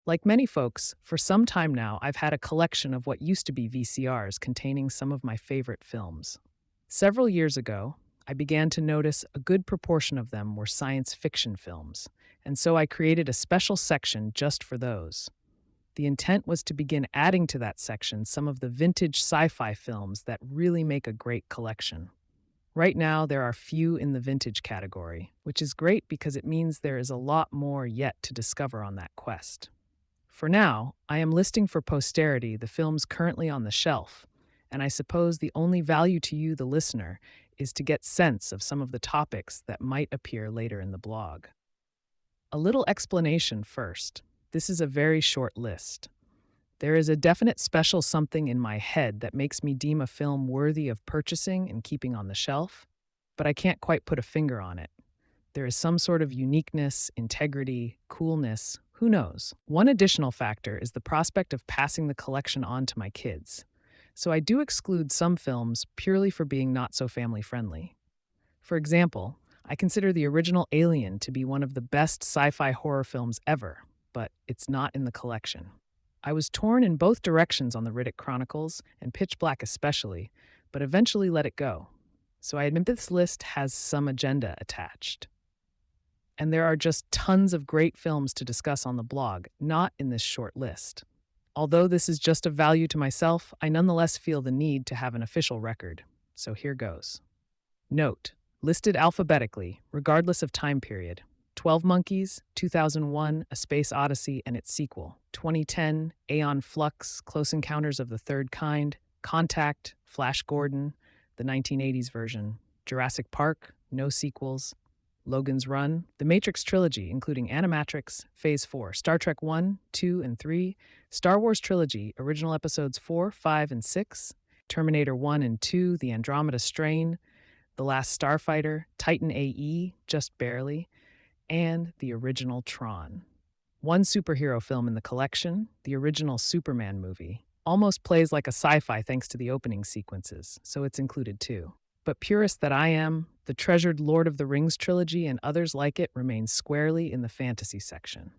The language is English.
Like many folks, for some time now, I've had a collection of what used to be VCRs containing some of my favorite films. Several years ago, I began to notice a good proportion of them were science fiction films, and so I created a special section just for those. The intent was to begin adding to that section some of the vintage sci fi films that really make a great collection. Right now, there are few in the vintage category, which is great because it means there is a lot more yet to discover on that quest. For now, I am listing for posterity the films currently on the shelf, and I suppose the only value to you, the listener, is to get sense of some of the topics that might appear later in the blog. A little explanation first. This is a very short list. There is a definite special something in my head that makes me deem a film worthy of purchasing and keeping on the shelf, but I can't quite put a finger on it. There is some sort of uniqueness, integrity, coolness, who knows? One additional factor is the prospect of passing the collection on to my kids. So I do exclude some films purely for being not so family friendly. For example, I consider the original Alien to be one of the best sci fi horror films ever, but it's not in the collection. I was torn in both directions on the Riddick Chronicles, and Pitch Black especially, but eventually let it go. So I admit this list has some agenda attached. And there are just tons of great films to discuss on the blog, not in this short list. Although this is just of value to myself, I nonetheless feel the need to have an official record. So here goes. Note, listed alphabetically, regardless of time period. 12 Monkeys, 2001, A Space Odyssey and its sequel. 2010, Aeon Flux, Close Encounters of the Third Kind. Contact, Flash Gordon, the 1980s version. Jurassic Park, no sequels. Logan's Run, the Matrix trilogy, including Animatrix, Phase 4, Star Trek 1, 2, and 3, Star Wars trilogy, original episodes 4, 5, and 6, Terminator 1 and 2, The Andromeda Strain, The Last Starfighter, Titan AE, Just Barely, and the original Tron. One superhero film in the collection, the original Superman movie, almost plays like a sci-fi thanks to the opening sequences, so it's included too. But purist that I am, the treasured Lord of the Rings trilogy and others like it remain squarely in the fantasy section.